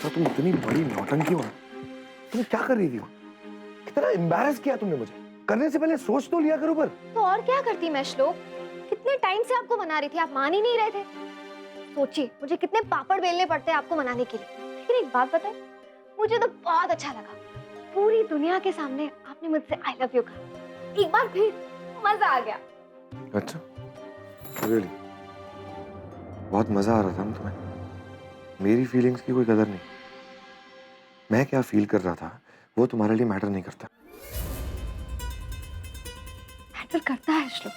तो तुम इतनी बड़ी नौटंकी हो, तुम क्या कर रही थी? कितना एम्बैरेस किया तुमने मुझे। करने से पहले सोच तो लिया करो। पर तो और क्या करती मैं श्लोक, कितने टाइम से आपको मना रही थी, आप मान ही नहीं रहे थे। सोचिए मुझे कितने पापड़ बेलने पड़ते हैं आपको मनाने के लिए। लेकिन एक बात बताए, मुझे तो बहुत अच्छा लगा, पूरी दुनिया के सामने आपने मुझसे आई लव यू कहा। एक बार फिर मजा आ गया। अच्छा, रियली बहुत मजा आ रहा था ना तुम्हें? मेरी फीलिंग्स की कोई कदर नहीं। मैं क्या फील कर रहा था वो तुम्हारे लिए मैटर नहीं करता। मैटर करता है श्लोक,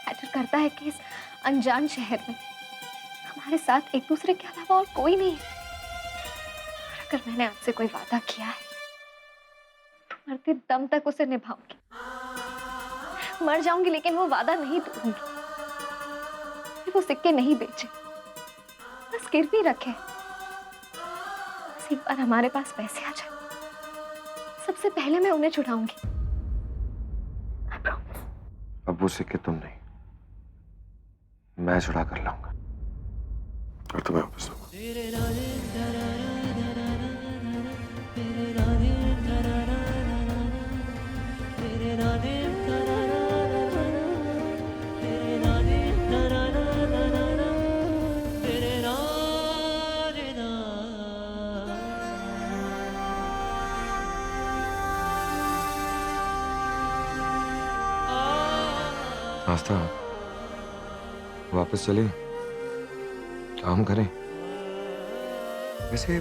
मैटर करता है कि इस अनजान शहर में हमारे साथ एक दूसरे के अलावा और कोई नहीं है। अगर मैंने आपसे कोई वादा किया है, मरते दम तक उसे निभाऊंगी। मर जाऊंगी लेकिन वो वादा नहीं तोड़ूंगी। वो सिक्के नहीं बेचे, बस गिरवी रखे। बस एक बार हमारे पास पैसे आ जाए, सबसे पहले मैं उन्हें छुड़ाऊंगी। I promise. अब वो सिक्के तुम नहीं, मैं छुड़ा कर लाऊंगा और तुम्हें वापस दूंगा। आस्था, वापस चले, काम करें। वैसे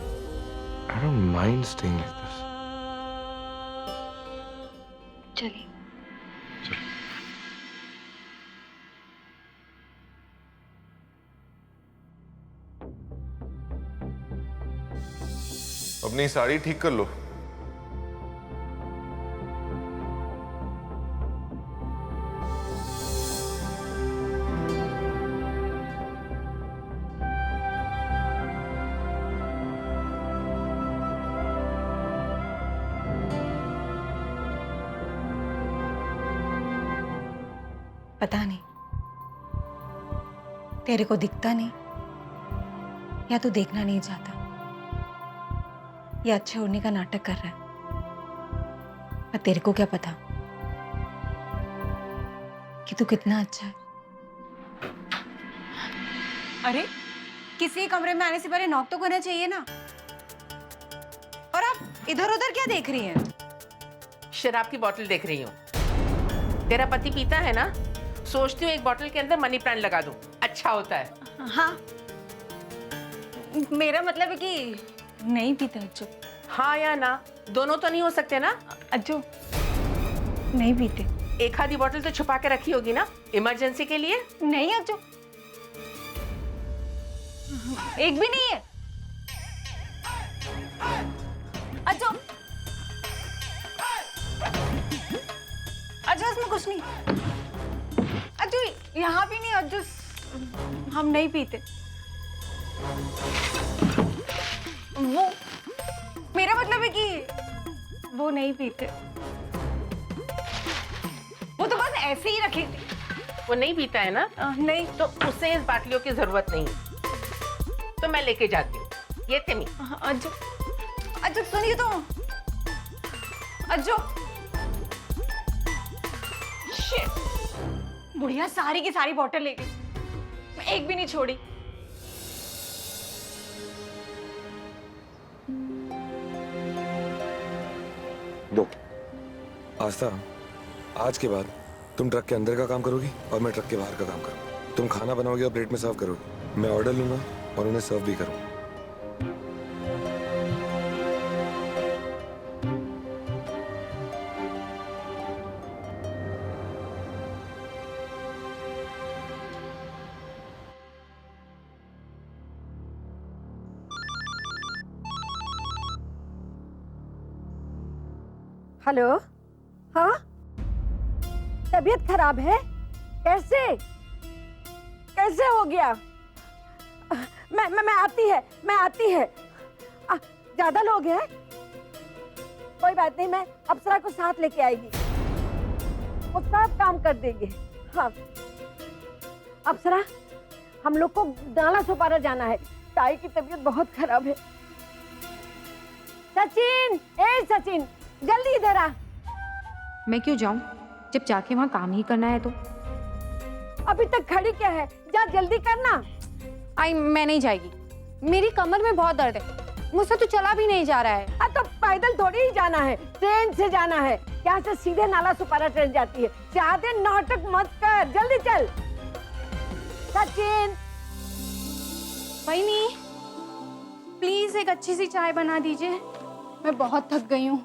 I don't mind staying like this. चलिए। चलो। अपनी साड़ी ठीक कर लो। पता नहीं, तेरे को दिखता नहीं या तू देखना नहीं चाहता, या अच्छे होने का नाटक कर रहा है। पर तेरे को क्या पता कि तू कितना अच्छा है। अरे किसी कमरे में आने से पहले नॉक तो करना चाहिए ना। और आप इधर उधर क्या देख रही हैं? शराब की बोतल देख रही हूँ। तेरा पति पीता है ना, सोचती हूँ एक बोतल के अंदर मनी प्लांट लगा दूं, अच्छा होता है। हाँ, मेरा मतलब है कि नहीं पीते अज्जू। हाँ या ना, दोनों तो नहीं हो सकते ना। अज्जू नहीं पीते। एक आधी बोतल तो छुपा के रखी होगी ना, इमरजेंसी के लिए। नहीं अज्जू, एक भी नहीं है। अज्जू, अज्जू इसमें कुछ नहीं। अज्जू यहाँ भी नहीं। अज्जू हम नहीं पीते। वो मेरा मतलब है कि वो नहीं पीते। वो तो बस ऐसे ही रखे थे। वो नहीं पीता है ना? नहीं तो उसे इस बाटलियों की जरूरत नहीं, तो मैं लेके जाती हूँ। ये तेमी। अज्जू, अज्जू सुनिए तो। अज्जू, शिट, बुढ़िया सारी की सारी बोतल ले गई, मैं एक भी नहीं छोड़ी। दो। आस्था, आज के बाद तुम ट्रक के अंदर का काम करोगी और मैं ट्रक के बाहर का काम करूँगा। तुम खाना बनाओगी और प्लेट में सर्व करोगी, मैं ऑर्डर लूंगा और उन्हें सर्व भी करूँगा। हेलो, हाँ, तबीयत खराब है? कैसे कैसे हो गया? मैं आती है। ज्यादा लोग हैं? कोई बात नहीं, मैं अप्सरा को साथ लेके आएगी, वो सब काम कर देंगे। हाँ अप्सरा, हम लोग को डाला सोपारा जाना है, ताई की तबीयत बहुत खराब है। सचिन, ए सचिन, जल्दी इधर आ। मैं क्यों जाऊं जब जाके वहां काम ही करना है तो? अभी तक खड़ी क्या है, जा जल्दी करना। मैं नहीं जाएगी, मेरी कमर में बहुत दर्द है, मुझसे तो चला भी नहीं जा रहा है। तो पैदल थोड़ी ही जाना है, ट्रेन से जाना है। यहाँ से सीधे नाला सुपारा ट्रेन जाती है। ज्यादा नाटक मत कर, जल्दी चल। सचिन, वहीनी, प्लीज एक अच्छी सी चाय बना दीजिए, मैं बहुत थक गई हूँ।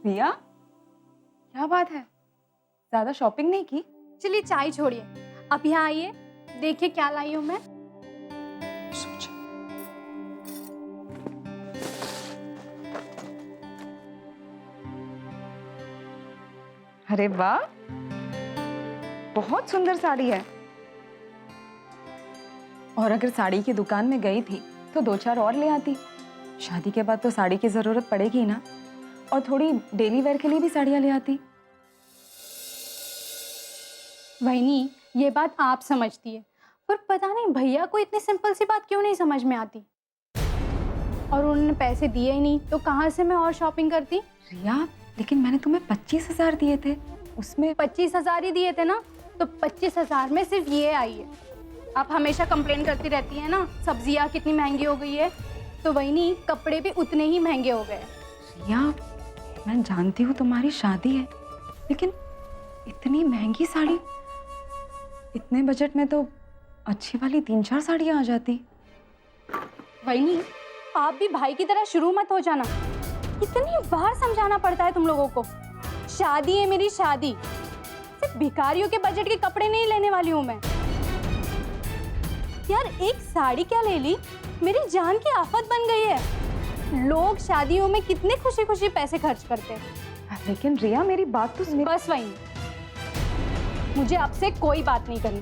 रिया, क्या बात है, ज्यादा शॉपिंग नहीं की? चलिए चाय छोड़िए, अब यहाँ आइए, देखिए क्या लाई हूँ मैं। अरे वाह, बहुत सुंदर साड़ी है। और अगर साड़ी की दुकान में गई थी तो 2-4 और ले आती। शादी के बाद तो साड़ी की जरूरत पड़ेगी ना, और थोड़ी डेली वेयर के लिए भी साड़ियाँ ले आती। वहीनी, ये बात आप समझती है, पर पता नहीं भैया को इतनी सिंपल सी बात क्यों नहीं समझ में आती। और उन्होंने पैसे दिए ही नहीं तो कहाँ से मैं और शॉपिंग करती। रिया, लेकिन मैंने तुम्हें 25,000 दिए थे, उसमें 25,000 ही दिए थे ना, तो 25,000 में सिर्फ ये आई है। आप हमेशा कंप्लेन करती रहती है ना, सब्जियाँ कितनी महंगी हो गई है, तो वहीनी कपड़े भी उतने ही महंगे हो गए। रिया, मैं जानती हूँ तुम्हारी शादी है, लेकिन इतनी महंगी साड़ी, इतने बजट में तो अच्छी वाली 3-4 साड़ियाँ आ जाती। वहीनी, आप भी भाई की तरह शुरू मत हो जाना, कितनी बार समझाना पड़ता है तुम लोगों को। शादी है मेरी, शादी, सिर्फ भिखारियों के बजट के कपड़े नहीं लेने वाली हूँ मैं। यार एक साड़ी क्या ले ली, मेरी जान की आफत बन गई है। लोग शादियों में कितने खुशी खुशी पैसे खर्च करते हैं। लेकिन रिया, मेरी बात तो सुनिए। बस वही, मुझे आपसे कोई बात नहीं करनी।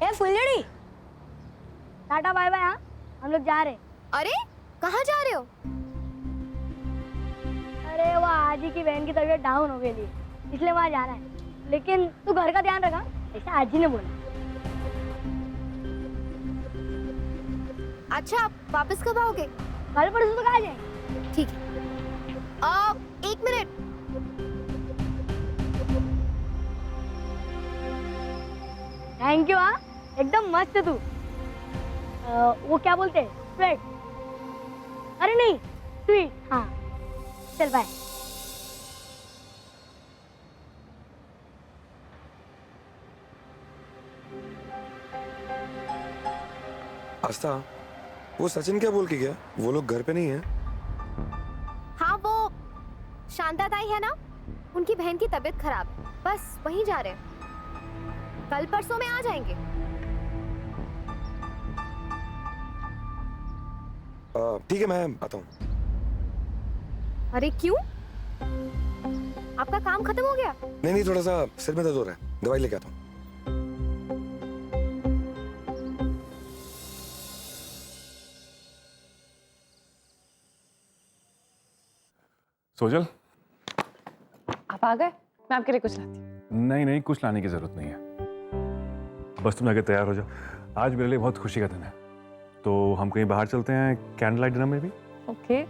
ए फुलझड़ी, टाटा बाय बाय। हाँ, हम लोग जा रहे। अरे कहाँ जा रहे हो? अरे वो आजी की बहन की तबीयत डाउन हो गई थी, इसलिए वहाँ जाना है। लेकिन तू घर का ध्यान रखा, ऐसा आजी ने बोला। अच्छा, आप वापस कब आओगे? कल परसों तक आ जाएंगे। ठीक है। 1 मिनट। Thank you. हाँ, एकदम मस्त है तू। वो क्या बोलते हैं, स्प्रेड? अरे नहीं, स्वीट। हाँ, चल बाय। आस्था, वो सचिन क्या बोल के गया? वो लोग घर पे नहीं है? हाँ, वो शांता ताई है ना, उनकी बहन की तबीयत खराब है, बस वहीं जा रहे हैं। कल परसों में आ जाएंगे। ठीक है, मैं आता हूँ। अरे क्यों? आपका काम खत्म हो गया? नहीं, थोड़ा सा सिर में दर्द हो रहा है, दवाई लेके आता हूँ। सोजल, आप आ गए? मैं आपके लिए कुछ लाती हूँ। नहीं, कुछ लाने की जरूरत नहीं है, बस तुम आगे तैयार हो जाओ। आज मेरे लिए बहुत खुशी का दिन है, तो हम कहीं बाहर चलते हैं, कैंडल लाइट डिनर में भी। ओके,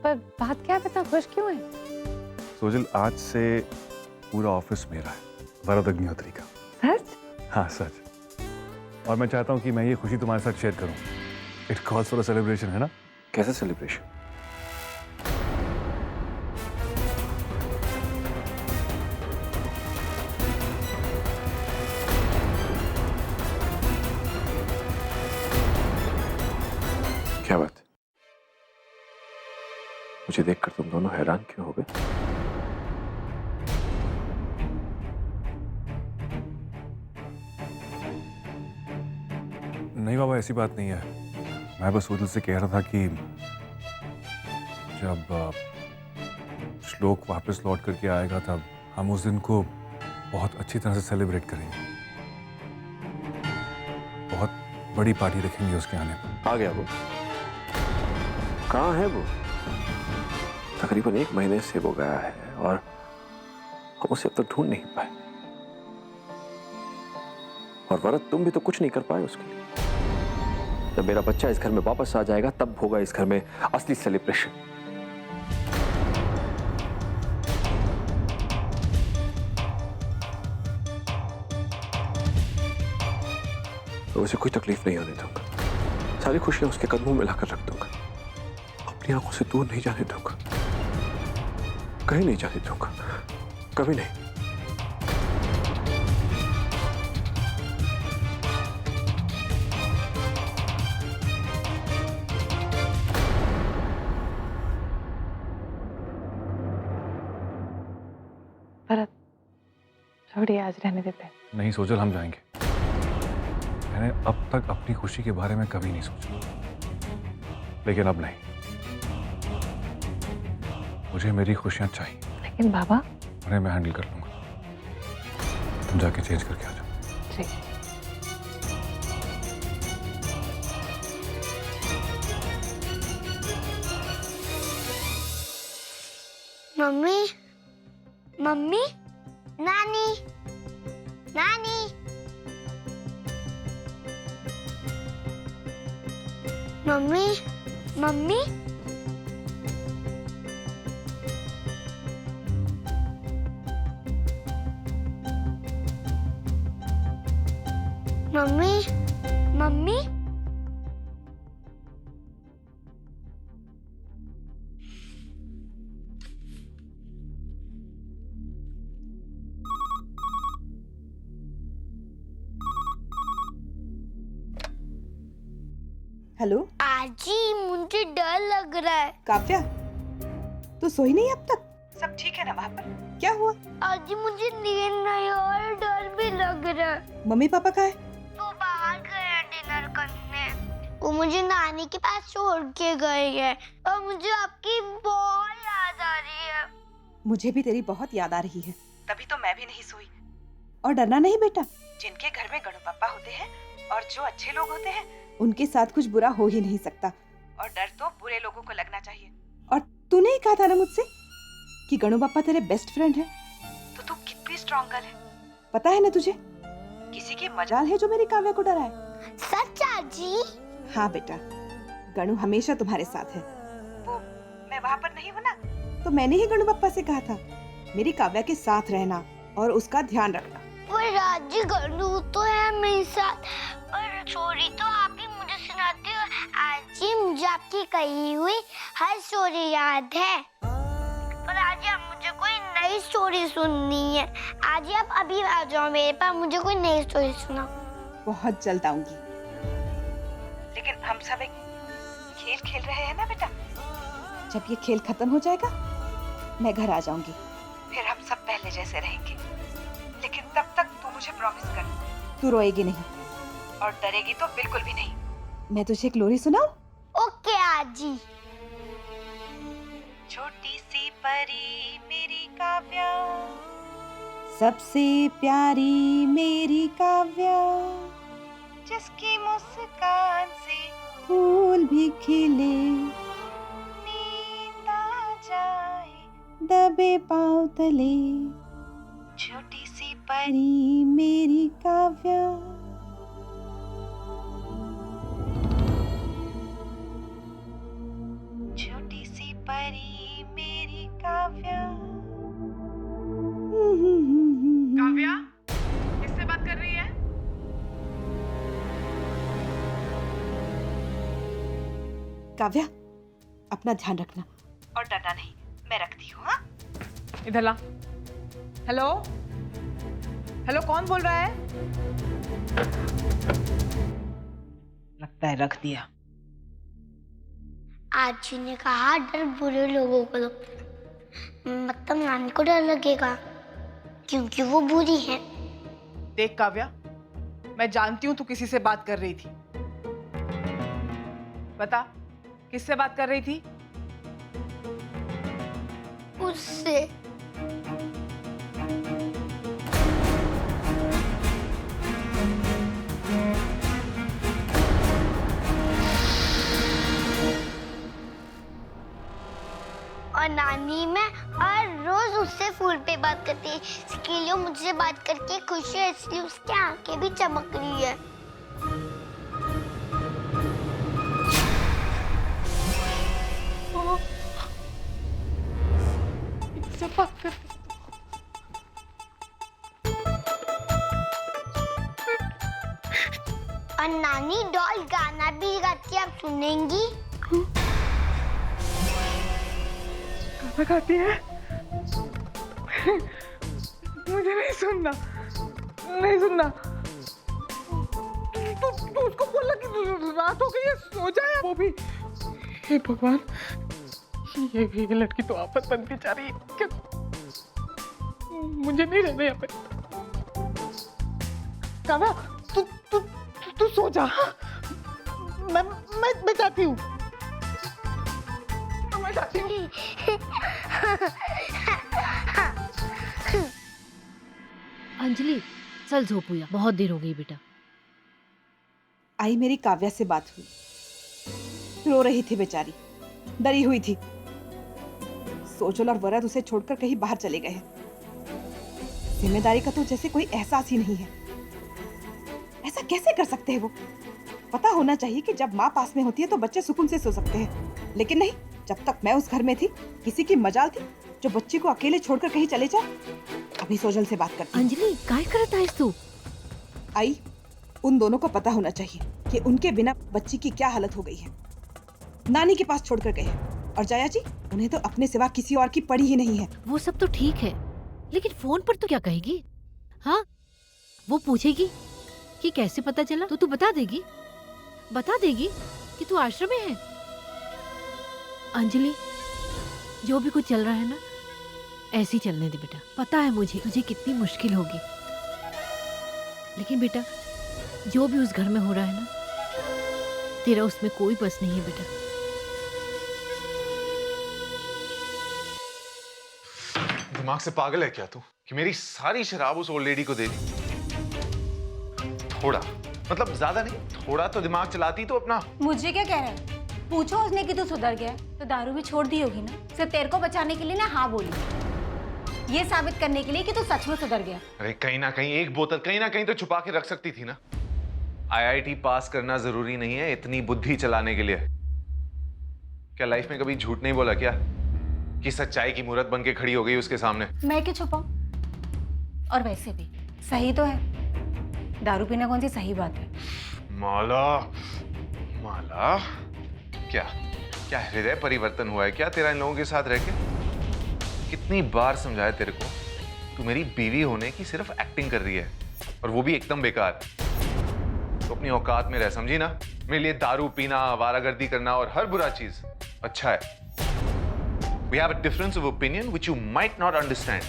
पर बात क्या है, इतना खुश क्यों है? सोजल, आज से पूरा ऑफिस मेरा है, वरद अग्निहोत्री का। सच? हाँ, सच। और मैं चाहता हूँ कि मैं ये खुशी तुम्हारे साथ शेयर करूँ। It calls for a celebration, है ना? कैसा सेलिब्रेशन? क्या बात? मुझे देखकर तुम दोनों हैरान क्यों हो गए? नहीं बाबा, ऐसी बात नहीं है। मैं बस सोजल से कह रहा था कि जब श्लोक वापस लौट करके आएगा तब हम उस दिन को बहुत अच्छी तरह से सेलिब्रेट करेंगे। बहुत बड़ी पार्टी रखेंगे उसके आने पर। आ गया वो? कहाँ है वो? तकरीबन 1 महीने से वो गया है और हम उसे अब तक ढूंढ नहीं पाए। और वरद तुम भी तो कुछ नहीं कर पाए उसके लिए। जब मेरा बच्चा इस घर में वापस आ जाएगा तब होगा इस घर में असली सेलिब्रेशन। तो उसे कोई तकलीफ नहीं होने दूंगा। सारी खुशियां उसके कदमों में लाकर रख दूंगा। अपनी आंखों से दूर नहीं जाने दूंगा, कहीं नहीं जाने दूंगा, कभी नहीं। भरत, छोड़िए, आज रहने देते हैं। नहीं सोचल, हम जाएंगे। मैंने अब तक अपनी खुशी के बारे में कभी नहीं सोचा, लेकिन अब नहीं। मुझे मेरी खुशियां चाहिए। लेकिन बाबा, उन्हें मैं हैंडल कर लूंगा। तुम जाके चेंज करके आ जाओ। ठीक। मम्मी, मम्मी, नानी, नानी, mummy, mummy, mummy, mummy, hello आजी, मुझे डर लग रहा है। काव्या, तू सोई नहीं अब तक? सब ठीक है ना वहाँ पर? क्या हुआ? आजी, मुझे नींद नहीं और डर भी लग रहा है। मम्मी पापा कहाँ है? वो बाहर गए हैं डिनर करने। वो मुझे नानी के पास छोड़ के गए हैं और मुझे आपकी बहुत याद आ रही है। मुझे भी तेरी बहुत याद आ रही है, तभी तो मैं भी नहीं सोई। और डरना नहीं बेटा, जिनके घर में गणु पापा होते हैं और जो अच्छे लोग होते हैं उनके साथ कुछ बुरा हो ही नहीं सकता। और डर तो बुरे लोगों को लगना चाहिए। और तूने ही कहा था ना मुझसे कि गणु पापा तेरे बेस्ट फ्रेंड है, तो तू कितनी स्ट्रॉन्ग गर्ल है। पता है ना तुझे, किसी की मजाल है जो मेरी काव्या को डराए। सच आजी? हाँ बेटा, गणु हमेशा तुम्हारे साथ है। वो मैं वहाँ पर नहीं हूँ ना, तो मैंने ही गणु पापा से कहा था मेरी काव्या के साथ रहना और उसका ध्यान रखना। वो राजी गणु तो है मेरे साथ, पर स्टोरी तो आप ही मुझे सुनाते हो। आजी, मुझे आपकी कही हुई हर स्टोरी याद है, पर आज आप मुझे कोई नई स्टोरी सुननी है। आज आप अभी आ जाओ मेरे पास, मुझे कोई नई स्टोरी सुनाओ। बहुत जल्द आऊंगी, लेकिन हम सब एक खेल खेल रहे हैं ना बेटा। जब ये खेल खत्म हो जाएगा मैं घर आ जाऊंगी, फिर हम सब पहले जैसे रहेंगे। लेकिन तब तक तू मुझे प्रॉमिस कर, तू रोएगी नहीं और डरेगी तो बिल्कुल भी नहीं। मैं तुझे एक लोरी सुनाऊं? ओके आजी। छोटी सी परी मेरी काव्या, सबसे प्यारी मेरी काव्या, जिसकी मुस्कान से फूल भी खिले, नींद आ जाए दबे पांव तले। छोटी सी परी मेरी काव्या। छोटी सी परी मेरी काव्या। काव्या, किससे बात कर रही है? काव्या, अपना ध्यान रखना और डरना नहीं। मैं रखती हूँ। हाँ, इधर ला। हेलो, हेलो, कौन बोल रहा है? लगता है रख दिया। आजी ने कहा डर बुरे लोगों को लगता है, मतलब नानी को डर लगेगा क्योंकि वो बुरी है। देख काव्या, मैं जानती हूँ तू किसी से बात कर रही थी। बता, किससे बात कर रही थी? उससे। और नानी मैं हर रोज उससे फूल पे बात करती है। स्किलियो मुझसे बात करके खुश है, इसलिए उसकी आंखें भी चमक रही है। और नानी डॉल गाना भी गाती है, आप सुनेंगी? गाना गाती है? मुझे नहीं सुनना, नहीं सुनना। तू उसको बोला कि रात हो गई है, सो जाए वो भी। हे भगवान, ये लड़की तो आफत बनती जा रही है। क्या मुझे नहीं रहना यहाँ पे। काव्या, तू सो जा। मैं जाती हूँ। मैं जाती हूँ। अंजलि, चल झोपूया, बहुत देर हो गई बेटा। आई मेरी काव्या से बात हुई, रो रही थी बेचारी, डरी हुई थी। सोजल और वरद उसे छोड़कर कहीं बाहर चले गए हैं। जिम्मेदारी का तो जैसे कोई एहसास ही नहीं है। ऐसा कैसे कर सकते हैं वो? पता होना चाहिए कि जब माँ पास में होती है तो बच्चे सुकून से सो सकते हैं, लेकिन नहीं। जब तक मैं उस घर में थी, किसी की मजाल थी जो बच्ची को अकेले छोड़कर कहीं चले जाए। अभी सोजल से बात करती। अंजलि, काय करत आहेस तू? आई, उन दोनों को पता होना चाहिए कि उनके बिना बच्ची की क्या हालत हो गई है। नानी के पास छोड़कर गए हैं, और जया जी, उन्हें तो अपने सिवा किसी और की पड़ी ही नहीं है। वो सब तो ठीक है, लेकिन फोन पर तू क्या कहेगी? हाँ, वो पूछेगी कि कैसे पता चला, तो तू बता देगी कि तू आश्रम में है। अंजलि, जो भी कुछ चल रहा है ना, ऐसे ही चलने दे बेटा। पता है मुझे तुझे कितनी मुश्किल होगी, लेकिन बेटा जो भी उस घर में हो रहा है ना, तेरा उसमें कोई बस नहीं है बेटा। दिमाग से पागल है क्या तू कि मेरी सारी शराब उस ओल्ड लेडी को दे दी? थोड़ा, मतलब ज्यादा नहीं, थोड़ा तो दिमाग चलाती तो अपना। मुझे क्या कह रहा है? पूछो उसने कि तू सुधर गया तो दारू भी छोड़ दी होगी ना। सिर्फ तेरे को बचाने के लिए ना हाँ बोली, ये साबित करने के लिए कि तू सच में सुधर गया। अरे कहीं ना कहीं एक बोतल कहीं ना कहीं तो छुपा के रख सकती थी ना। आईआईटी पास करना जरूरी नहीं है इतनी बुद्धि चलाने के लिए। क्या लाइफ में कभी झूठ नहीं बोला क्या कि सच्चाई की मूरत बन के खड़ी हो गई उसके सामने? मैं क्यों छुपाऊं? और वैसे भी सही तो है, दारू पीना कौन सी सही बात है? माला, माला, क्या क्या हृदय परिवर्तन हुआ है क्या तेरा इन लोगों के साथ रह के? कितनी बार समझाया तेरे को, तू मेरी बीवी होने की सिर्फ एक्टिंग कर रही है, और वो भी एकदम बेकार। तो अपनी औकात में रह, समझी ना? मेरे लिए दारू पीना, आवारागर्दी करना और हर बुरा चीज अच्छा है। We have a difference of opinion which you might not understand.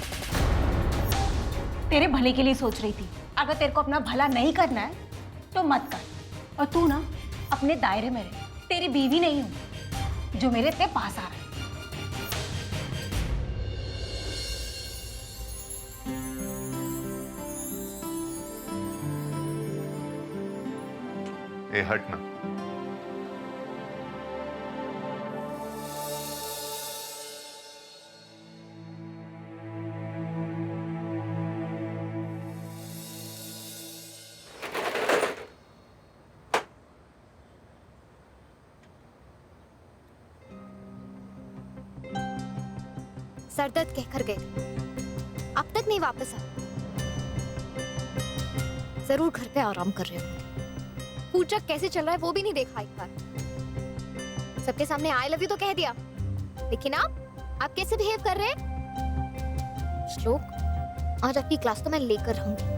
तेरे भले के लिए सोच रही थी। अगर तेरे को अपना भला नहीं करना है तो मत कर। और तू ना अपने दायरे में रह। तेरी बीवी नहीं हूं जो मेरे ते पास आ रहा है। ए हट ना। सरदर्द कहकर गए थे, अब तक नहीं वापस आ। जरूर घर पे आराम कर रहे हो। पूजा कैसे चल रहा है वो भी नहीं देखा एक बार। सबके सामने आई लव यू तो कह दिया, लेकिन आप कैसे बिहेव कर रहे हैं? श्लोक, आज आपकी क्लास तो मैं लेकर रहूंगी।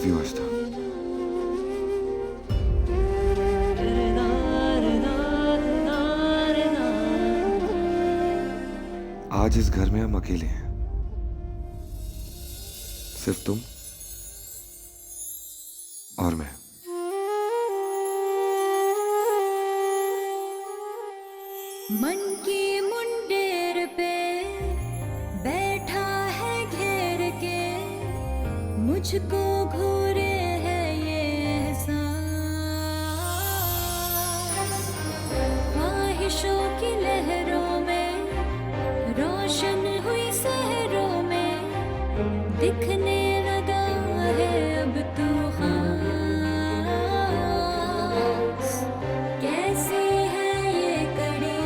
लव यू आस्था। आज इस घर में हम अकेले हैं, सिर्फ तुम और मैं। मन की मुंडेर पे बैठा है घेर के, मुझको घूरे है ये एहसास। ख्वाहिशों की लहरों में रोशन हुई शहरों में, दिखने लगा है अब तू खास। कैसी है ये कड़ी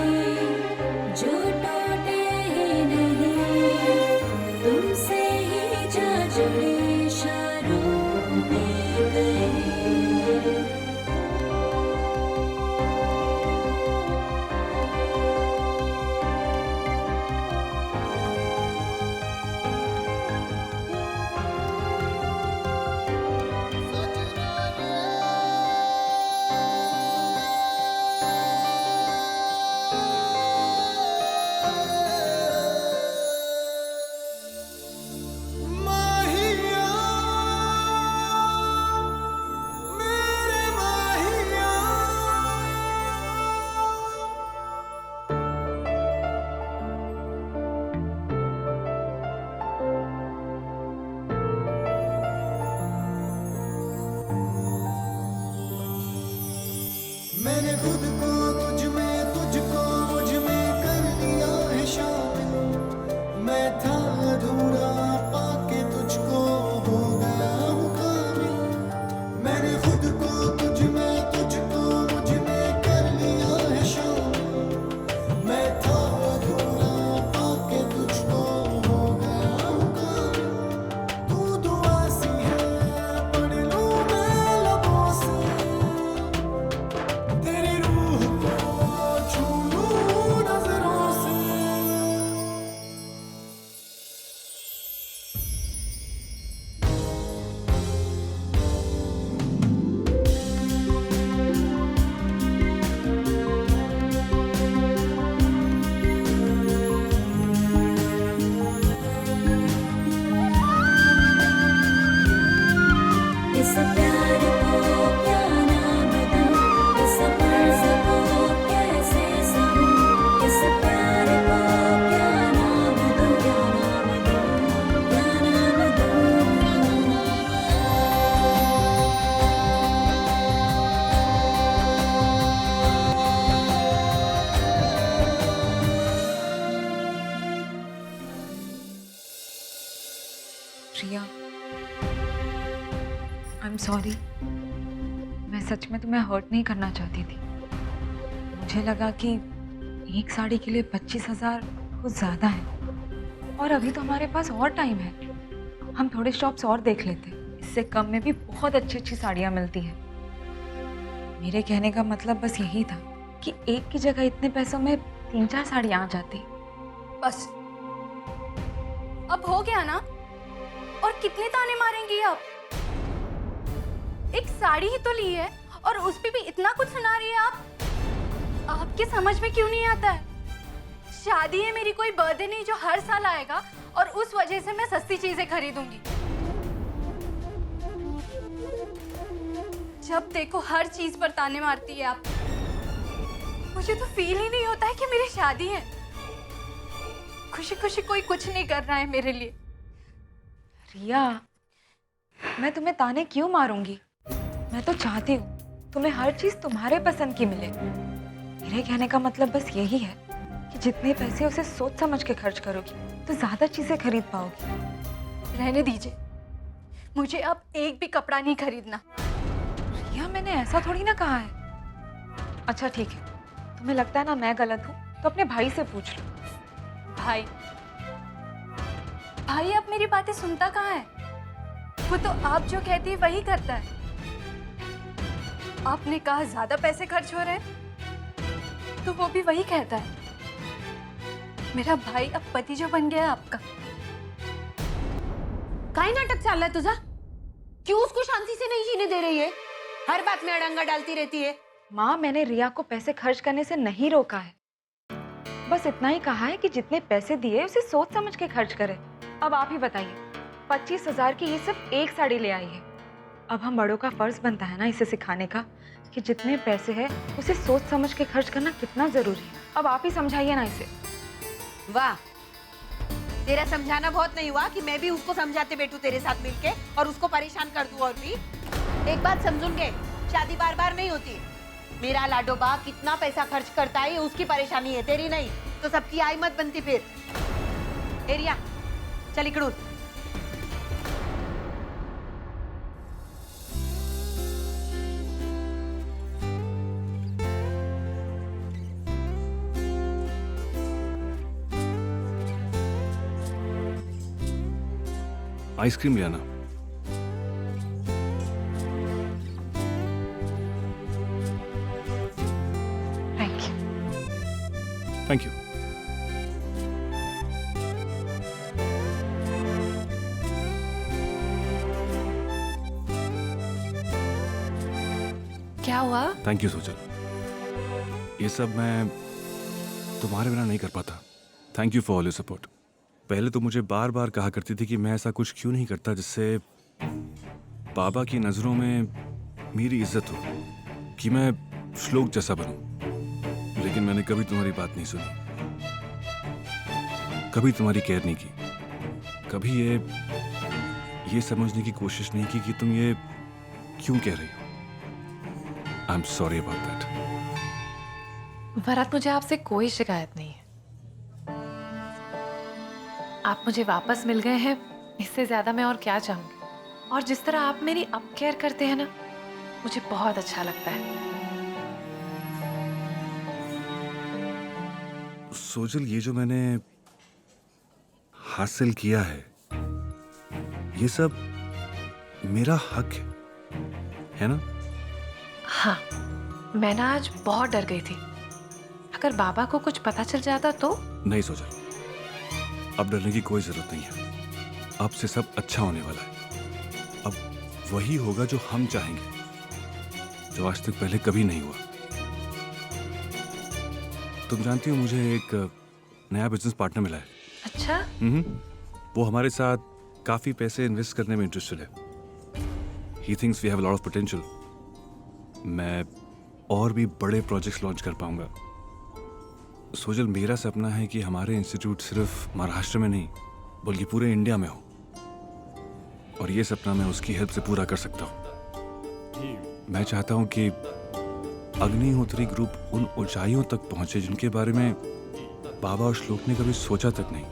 जो टूटे ही नहीं, तुमसे ही जा जुड़ी इशारों में गई। मैंने खुद को तुझ में, तुझको मुझ में कर लिया है शामिल। मैं था अधूरा पाके तुझको हो गया हूँ काबिल। मैंने खुद को तुझ में, तुझको मुझ में कर लिया है शामिल। मैं था अधूरा पाके तुझको हो गया हूँ काबिल। तू दुआ सी है पढ़ लूँ मैं लबों से, तेरी रूह को छू लूं नजरों से। इस प्यार को क्या नाम दूं, इस फर्ज को कैसे सहूं। इस प्यार को क्या नाम दूं, क्या नाम दूं। रिया, आई एम सॉरी। मैं सच में तुम्हें हर्ट नहीं करना चाहती थी। मुझे लगा कि एक साड़ी के लिए 25,000 कुछ ज़्यादा है, और अभी तो हमारे पास और टाइम है। हम थोड़े शॉप्स और देख लेते, इससे कम में भी बहुत अच्छी अच्छी साड़ियाँ मिलती हैं। मेरे कहने का मतलब बस यही था कि एक की जगह इतने पैसों में 3-4 साड़ियाँ आ जाती। बस अब हो गया ना, और कितने ताने मारेंगी आप? एक साड़ी ही तो ली है और उस पे भी इतना कुछ सुना रही है आप। आपके समझ में क्यों नहीं आता है? शादी है मेरी, कोई बर्थडे नहीं जो हर साल आएगा और उस वजह से मैं सस्ती चीजें खरीदूंगी। जब देखो हर चीज पर ताने मारती है आप। मुझे तो फील ही नहीं होता है कि मेरी शादी है। खुशी खुशी कोई कुछ नहीं कर रहा है मेरे लिए। रिया, मैं तुम्हें ताने क्यों मारूंगी? मैं तो चाहती हूँ तुम्हें हर चीज तुम्हारे पसंद की मिले। मेरे कहने का मतलब बस यही है कि जितने पैसे उसे सोच समझ के खर्च करोगी तो ज्यादा चीजें खरीद पाओगी। रहने दीजिए, मुझे अब एक भी कपड़ा नहीं खरीदना। रिया, मैंने ऐसा थोड़ी ना कहा है। अच्छा ठीक है, तुम्हें लगता है ना मैं गलत हूँ तो अपने भाई से पूछ लो। भाई? भाई अब मेरी बातें सुनता कहाँ है? वो तो आप जो कहती है वही करता है। आपने कहा ज्यादा पैसे खर्च हो रहे हैं तो वो भी वही कहता है। मेरा भाई अब पति जो बन गया है आपका। काय नाटक चाललंय तुझा? क्यों उसको शांति से नहीं जीने दे रही है? हर बात में अड़ंगा डालती रहती है। माँ, मैंने रिया को पैसे खर्च करने से नहीं रोका है, बस इतना ही कहा है कि जितने पैसे दिए उसे सोच समझ के खर्च करे। अब आप ही बताइए, 25,000 की ये सिर्फ एक साड़ी ले आई है। अब हम बड़ों का फर्ज बनता है ना इसे सिखाने का कि जितने पैसे है उसे सोच समझ के खर्च करना कितना जरूरी है। अब आप ही समझाइए ना इसे। वाह, तेरा समझाना बहुत नहीं हुआ कि मैं भी उसको समझाते बैठूं तेरे साथ मिलके और उसको परेशान कर दूं। और भी एक बात समझूंगे, शादी बार बार नहीं होती। मेरा लाडोबा कितना पैसा खर्च करता है ये उसकी परेशानी है, तेरी नहीं। तो सबकी आई मत बनती फिर। एरिया चल इकडून। आइसक्रीम ले आना। Thank you. Thank you. क्या हुआ? थैंक यू सोचल, ये सब मैं तुम्हारे बिना नहीं कर पाता। Thank you for all your support. पहले तो मुझे बार बार कहा करती थी कि मैं ऐसा कुछ क्यों नहीं करता जिससे बाबा की नज़रों में मेरी इज्जत हो, कि मैं श्लोक जैसा बनूं। लेकिन मैंने कभी तुम्हारी बात नहीं सुनी, कभी तुम्हारी केयर नहीं की, कभी ये समझने की कोशिश नहीं की कि तुम ये क्यों कह रही हो। I am sorry about that. Bharat, मुझे आपसे कोई शिकायत नहीं है। आप मुझे वापस मिल गए हैं, इससे ज्यादा मैं और क्या चाहूंगी। और जिस तरह आप मेरी अप केयर करते हैं ना, मुझे बहुत अच्छा लगता है। सोजल, ये जो मैंने हासिल किया है ये सब मेरा हक है ना? हाँ, मैं ना आज बहुत डर गई थी। अगर बाबा को कुछ पता चल जाता तो? नहीं सोचल, अब डरने की कोई जरूरत नहीं है। अब से सब अच्छा होने वाला है। अब वही होगा जो हम चाहेंगे, जो आज तक पहले कभी नहीं हुआ। तुम जानती हो, मुझे एक नया बिजनेस पार्टनर मिला है। अच्छा? वो हमारे साथ काफी पैसे इन्वेस्ट करने में इंटरेस्टेड है। He thinks we have a lot of potential. मैं और भी बड़े प्रोजेक्ट्स लॉन्च कर पाऊंगा। सोजल, मेरा सपना है कि हमारे इंस्टीट्यूट सिर्फ महाराष्ट्र में नहीं बल्कि पूरे इंडिया में हो, और ये सपना मैं उसकी हेल्प से पूरा कर सकता हूँ। मैं चाहता हूँ कि अग्निहोत्री ग्रुप उन ऊंचाइयों तक पहुंचे जिनके बारे में बाबा और श्लोक ने कभी सोचा तक नहीं।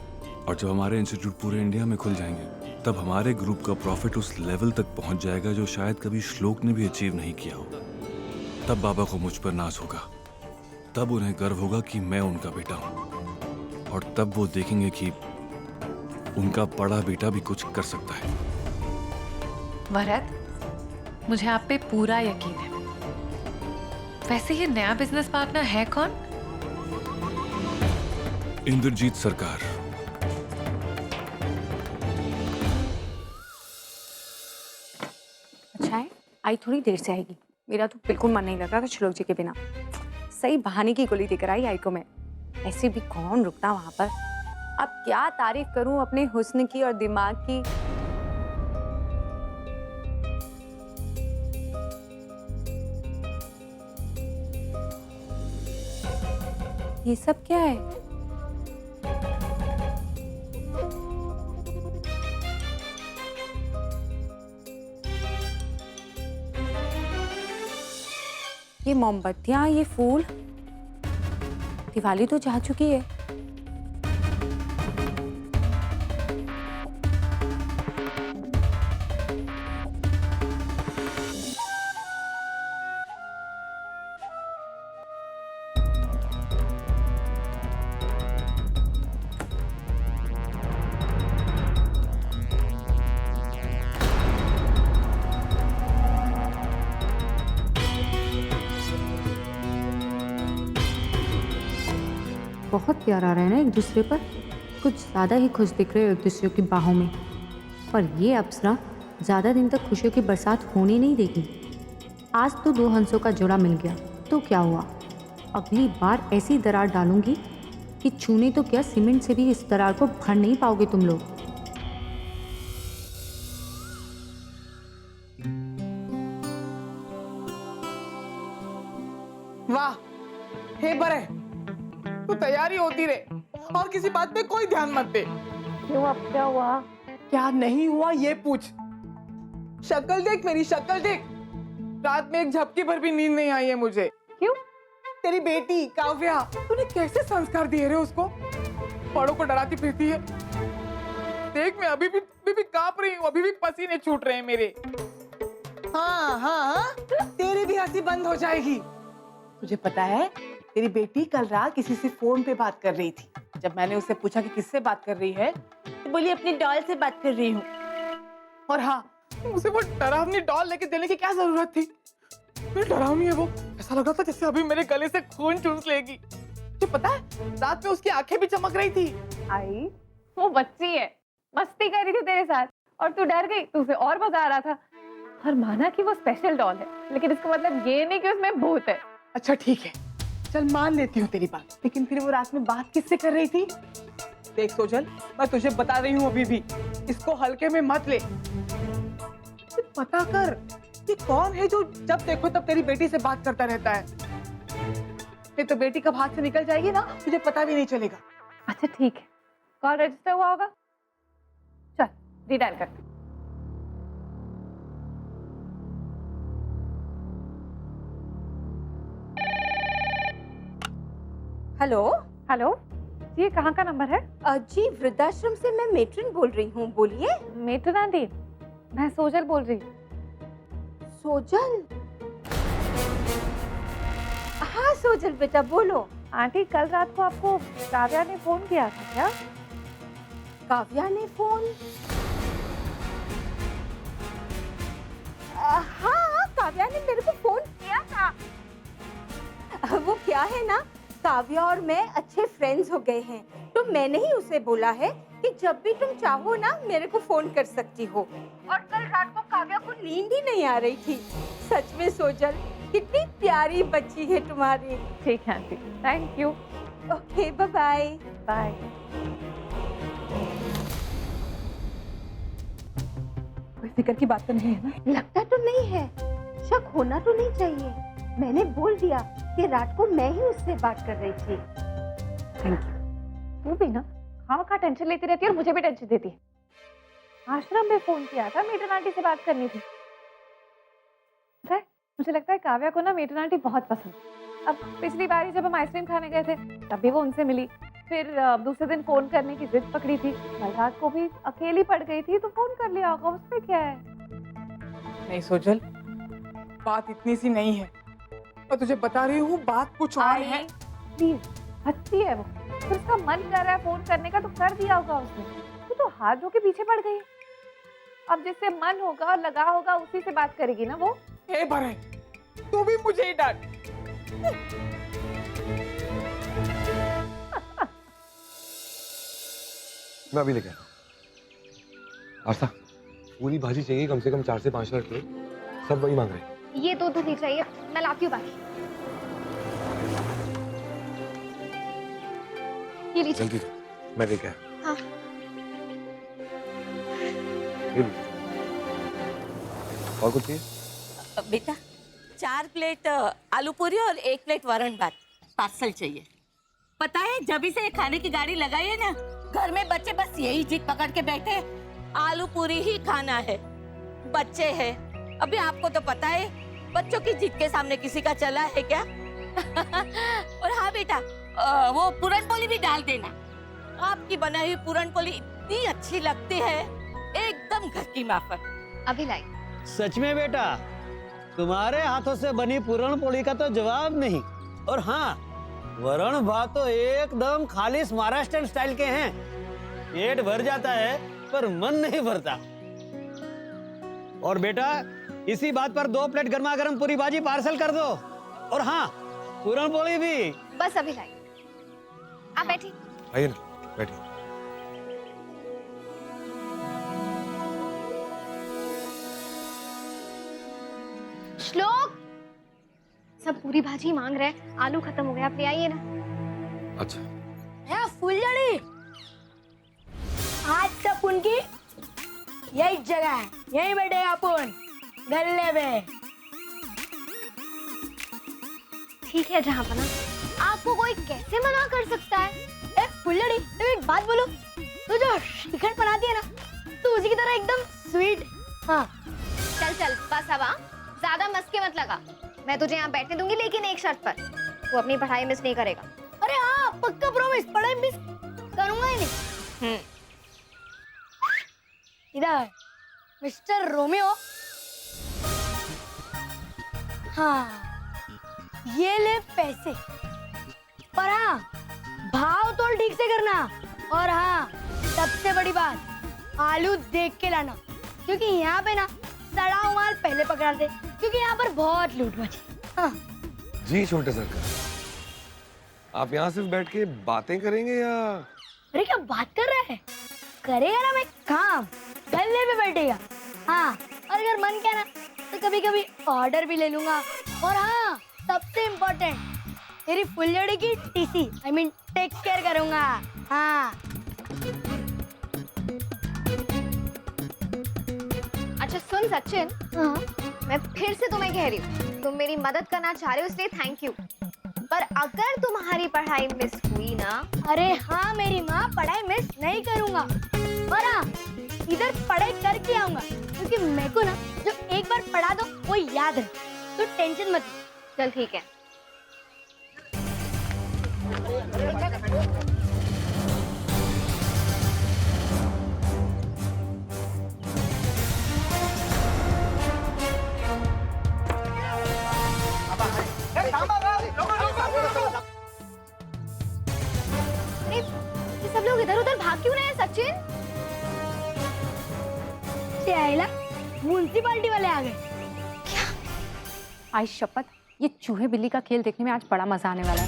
और जब हमारे इंस्टीट्यूट पूरे इंडिया में खुल जाएंगे, तब हमारे ग्रुप का प्रॉफिट उस लेवल तक पहुंच जाएगा जो शायद कभी श्लोक ने भी अचीव नहीं किया हो। तब बाबा को मुझ पर नाज होगा, तब उन्हें गर्व होगा कि मैं उनका बेटा हूं, और तब वो देखेंगे कि उनका बड़ा बेटा भी कुछ कर सकता है। भरत, मुझे आप पे पूरा यकीन है। वैसे ये नया बिजनेस पार्टनर है कौन? इंद्रजीत सरकार। अच्छा है, आई थोड़ी देर से आएगी। मेरा तो बिल्कुल मन नहीं लग रहा था श्लोक जी के बिना। सही बहाने की गोली देकर आई को मैं। ऐसे भी कौन रुकता वहां पर। अब क्या तारीफ करूं अपने हुस्न की और दिमाग की। ये सब क्या है? ये मोमबत्तियां, ये फूल, दिवाली तो जा चुकी है। बहुत प्यार आ रहा है ना एक दूसरे पर। कुछ ज़्यादा ही खुश दिख रहे हो एक दूसरे की बाहों में। पर ये अप्सरा ज़्यादा दिन तक खुशियों की बरसात होने नहीं देगी। आज तो 2 हंसों का जोड़ा मिल गया तो क्या हुआ, अगली बार ऐसी दरार डालूंगी कि छूने तो क्या सीमेंट से भी इस दरार को भर नहीं पाओगे तुम लोग। वाह, हे बरे, तू तैयारी होती रहे और किसी बात पे कोई ध्यान मत दे। क्यों, अब क्या हुआ? क्या नहीं हुआ ये पूछ। शक्ल देख, मेरी शक्ल देख। रात में एक झपकी भर भी नींद नहीं आई है मुझे। क्यों? तेरी बेटी काव्या, तूने कैसे संस्कार दिए रे उसको? बड़ों को डराती फिरती है। देख, मैं अभी भी कांप रही हूँ, अभी भी पसीने छूट रहे हैं मेरे। हाँ हाँ, तेरी भी हंसी बंद हो जाएगी। तुझे पता है, तेरी बेटी कल रात किसी से फोन पे बात कर रही थी। जब मैंने उससे पूछा कि किससे बात कर रही है, तो बोली अपनी डॉल से बात कर रही हूँ। और हाँ, मुझे वो डरावनी डॉल लेके देने की क्या जरूरत थी? डरावनी है वो, ऐसा लग रहा था जैसे अभी मेरे गले से खून चूस लेगी। तुझे पता है, रात में उसकी आंखें भी चमक रही थी। आई, वो बच्ची है, मस्ती कर रही थी तेरे साथ और तू डर गई, तुझे और मजा आ रहा था। और माना कि वो स्पेशल डॉल है, लेकिन इसका मतलब ये नहीं कि उसमें भूत है। अच्छा ठीक है, चल मान लेती हूँ तेरी बात, लेकिन फिर वो रात में बात किससे कर रही थी? देख सोजल, मैं तुझे बता रही हूँ अभी भी, इसको हल्के में मत ले। पता कर कि कौन है जो जब देखो तब तेरी बेटी से बात करता रहता है। ये तो बेटी कब हाथ से निकल जाएगी ना, तुझे पता भी नहीं चलेगा। अच्छा ठीक है, कॉल रजिस्टर हुआ होगा, चल रिडायल कर। हेलो हेलो जी, कहाँ का नंबर है? जी, वृद्धाश्रम से मैं मेट्रन बोल रही हूँ, बोलिए। मेट्रन आंटी, मैं सोजल बोल रही हूँ। सोजल? हाँ सोजल बेटा, बोलो। आंटी, कल रात को आपको काव्या ने फोन किया था क्या? काव्या ने फोन? हाँ, काव्या ने मेरे को फोन किया था। वो क्या है ना, काव्या और मैं अच्छे फ्रेंड्स हो गए हैं, तो मैंने ही उसे बोला है कि जब भी तुम चाहो ना मेरे को फोन कर सकती हो। और कल रात को काव्या को नींद ही नहीं आ रही थी। सच में सोजल, कितनी प्यारी बच्ची है तुम्हारी। ठीक है aunty, thank you. Okay, bye bye. Bye. कोई फिक्र की बात तो नहीं है ना? लगता तो नहीं है, शक होना तो नहीं चाहिए। मैंने बोल दिया कि रात को मैं ही उससे बात कर रही थी। Thank you. तू भी ना खामखा टेंशन लेती रहती है और मुझे भी टेंशन देती है। आश्रम में फोन किया था, मेट्रन आंटी से बात करनी थी। मुझे लगता है काव्या को ना मेट्रन आंटी बहुत पसंद है। अब पिछली बारी जब हम आइसक्रीम खाने गए थे तब भी वो उनसे मिली, फिर दूसरे दिन फोन करने की जिद पकड़ी थी। कल रात को भी अकेली पड़ गई थी तो फोन कर लिया होगा, उसमें क्या है? नहीं सोजल, बात इतनी सी नहीं है। मैं तुझे बता रही हूँ, बात कुछ और है। प्लीज, अच्छी है वो, फिर उसका मन कर रहा है फोन करने का तो कर दिया होगा उसने। तू तो हाथ धो के पीछे पड़ गई। अब जिससे मन होगा और लगा होगा उसी से बात करेगी ना वो। ए बरे, तू भी मुझे ही डांट। मैं अभी लेके आ रहा हूँ। आस्था, पूरी भाजी चाहिए कम से कम 4 से 5 मिनट में, सब वही मांग रहे हैं। ये दो नहीं चाहिए, मैं लाती हूँ बाकी। ये लीजिए। जल्दी दो, मैं लेके आया। हाँ। ये लीजिए। और कुछ चाहिए? बेटा, 4 प्लेट आलू पूरी और 1 प्लेट वरण भात पार्सल चाहिए। पता है, जब से ये खाने की गाड़ी लगाई है ना, घर में बच्चे बस यही जिद पकड़ के बैठे, आलू पूरी ही खाना है। बच्चे हैं, अभी आपको तो पता है, बच्चों की जिद के सामने किसी का चला है क्या? और हाँ बेटा, वो पूरन पोली भी डाल देना। आपकी बनाई हुई पूरन पोली इतनी अच्छी लगती है, एकदम घर की माफक। अभी लाई। सच में बेटा, तुम्हारे हाथों से बनी पूरण पोली का तो जवाब नहीं। और हाँ, वरण भात तो एकदम खालिश महाराष्ट्र स्टाइल के हैं। पेट भर जाता है पर मन नहीं भरता। और बेटा, इसी बात पर 2 प्लेट गर्मा गर्म पूरी भाजी पार्सल कर दो। और हाँ, पूरण पोली भी। बस अभी लाई। आप बैठिए। आइए ना, बैठिए। श्लोक, सब पूरी भाजी मांग रहे हैं, आलू खत्म हो गया, आप ले आइए ना। अच्छा फुलझड़ी, आज तक उनकी यही जगह है, यही बैठे अपन गल्ले में। ठीक है जहाँ पना, आपको कोई कैसे मना कर सकता है? ए फुलझड़ी, तुम एक बात बोलो, तू जो श्रीखंड बनाती है ना, तू उसी की तरह एकदम स्वीट। हाँ चल चल बस अब, ज्यादा मस्के मत लगा। मैं तुझे यहाँ बैठने दूंगी, लेकिन एक शर्त पर, तू अपनी पढ़ाई मिस नहीं करेगा। अरे हाँ पक्का प्रॉमिस, पढ़ाई मिस करूंगा ही नहीं। इधर मिस्टर रोमियो, हाँ ये ले पैसे, पर हाँ भाव तो ठीक से करना, और हाँ सबसे बड़ी बात, आलू देख के लाना, क्योंकि यहाँ पे ना सड़ा हुआ माल पहले पकड़ाते, क्योंकि यहाँ पर बहुत लूट मची। हाँ जी छोटे सरकार, आप यहाँ सिर्फ बैठ के बातें करेंगे या? अरे क्या बात कर रहा है, करेगा ना मैं काम, गल्ले पे बैठेगा। हाँ और अगर मन किया ना तो कभी कभी ऑर्डर भी ले लूंगा, और हाँ सबसे इम्पोर्टेंट, तेरी फुलझड़ी की TC, I mean take care करूंगा। हाँ अच्छा सुन सचिन, मैं फिर से तुम्हें कह रही हूँ, तुम मेरी मदद करना चाह रहे हो इसलिए थैंक यू, पर अगर तुम्हारी पढ़ाई मिस हुई ना। अरे हाँ मेरी माँ, पढ़ाई मिस नहीं करूंगा, और हाँ इधर पढ़ाई करके आऊंगा, क्योंकि मेरे को ना जो एक बार पढ़ा दो वो याद है, तो टेंशन मत। चल ठीक है। ये सब लोग इधर उधर भाग क्यों रहे हैं सचिन? म्युनिसिपालिटी वाले आ गए। आज शपथ, ये चूहे बिल्ली का खेल देखने में आज बड़ा मजा आने वाला है।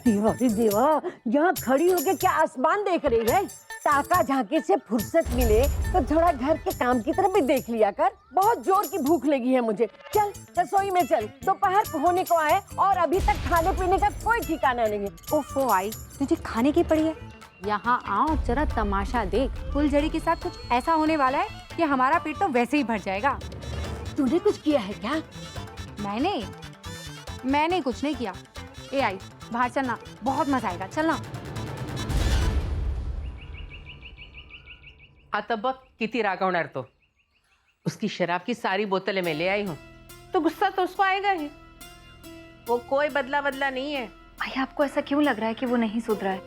देवा रे देवा, यहाँ खड़ी होके क्या आसमान देख रही है? ताका झांकी से फुर्सत मिले तो थोड़ा घर के काम की तरफ भी देख लिया कर। बहुत जोर की भूख लगी है मुझे। चल रसोई में चल, दोपहर होने को आए और अभी तक खाने पीने का कोई ठिकाना नहीं है। ओफो आई, तुझे खाने की पड़ी है? यहाँ आओ जरा तमाशा देख। फुलझड़ी के साथ कुछ ऐसा होने वाला है कि हमारा पेट तो वैसे ही भर जाएगा। तूने कुछ किया है क्या? मैंने कुछ नहीं किया। ए आई, बाहर चलना, बहुत मजा आएगा, चलना। आता बघ किती रागवणार तो। उसकी शराब की सारी बोतलें मैं ले आई हूँ, तो गुस्सा तो उसको आएगा ही। वो कोई बदला नहीं है। भाई आपको ऐसा क्यों लग रहा है कि वो नहीं सुधरा है?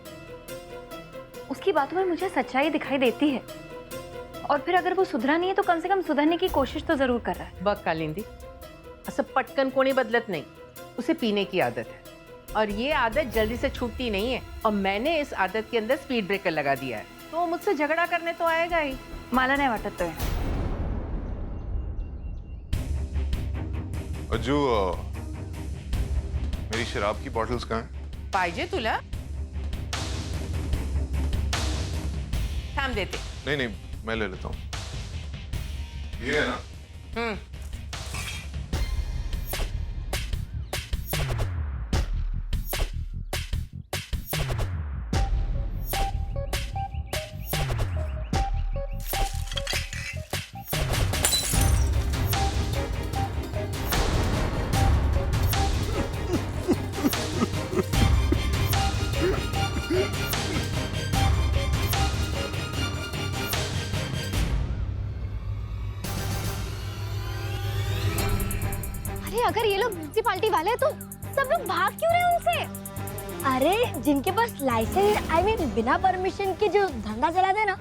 उसकी बातों में मुझे सच्चाई दिखाई देती है, और फिर अगर वो सुधरा नहीं है तो कम से कम सुधरने की कोशिश तो जरूर कर रहा है। बघ कालिंदी, असं पटकन कोणी बदलत नहीं। उसे पीने की आदत है, और ये आदत जल्दी से छूटती नहीं है, और मैंने इस आदत के अंदर स्पीड ब्रेकर लगा दिया है, तो मुझसे झगड़ा करने तो आएगा ही। मला नाही वाटत आहे। अज्जू, मेरी शराब की बॉटल्स कहाँ हैं? पाहिजे तुला? थांब देते। नहीं, मैं ले लेता हूँ। ये है ना? अगर ये लोग म्युनिसिपालिटी वाले हैं तो सब लोग भाग क्यों रहे हैं उनसे? अरे जिनके पास लाइसेंस, आई मीन बिना परमिशन के जो धंधा चलाते हैं ना,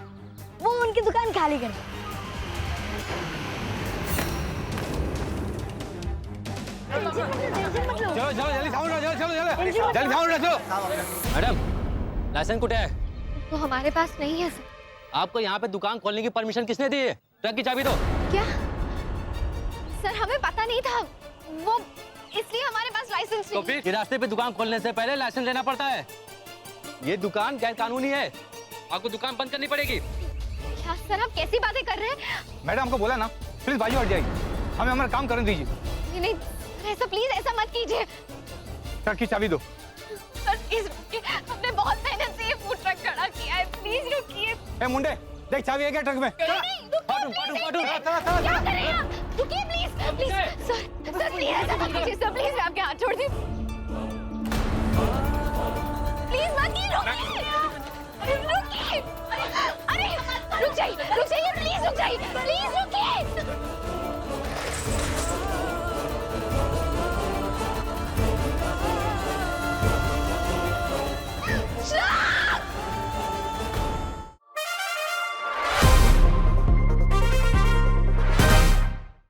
वो उनकी दुकान खाली कर। मैडम, लाइसेंस कुठे है? तो हमारे पास नहीं है सर। आपको यहाँ पे दुकान खोलने की परमिशन किसने दी है? ट्रक की चाबी दो। क्या सर, हमें पता नहीं था, वो इसलिए हमारे पास लाइसेंस तो नहीं। फिर रास्ते पे दुकान खोलने से पहले लाइसेंस लेना पड़ता है। ये दुकान गैर कानूनी है, आपको दुकान बंद करनी पड़ेगी। क्या सर, आप कैसी बातें कर रहे हैं? मैडम, हमको बोला ना प्लीज बाजू हट जाइए, हमें हमारा काम करने दीजिए। नहीं नहीं ऐसा प्लीज ऐसा मत कीजिए ट्रक की चाबी दो। सर प्लीज रुकिए, हमने बहुत मेहनत से ये फूड ट्रक खड़ा किया है, प्लीज रुकिए। ए मुंडे, देख चाबी है क्या ट्रक में? क्या कर रहे हैं आप? रुकिए प्लीज प्लीज सर प्लीज ऐसा मत कीजिए सर, प्लीज मैं आपके हाथ छोड़ दी, प्लीज मत कीजिए, रुकिए रुकिए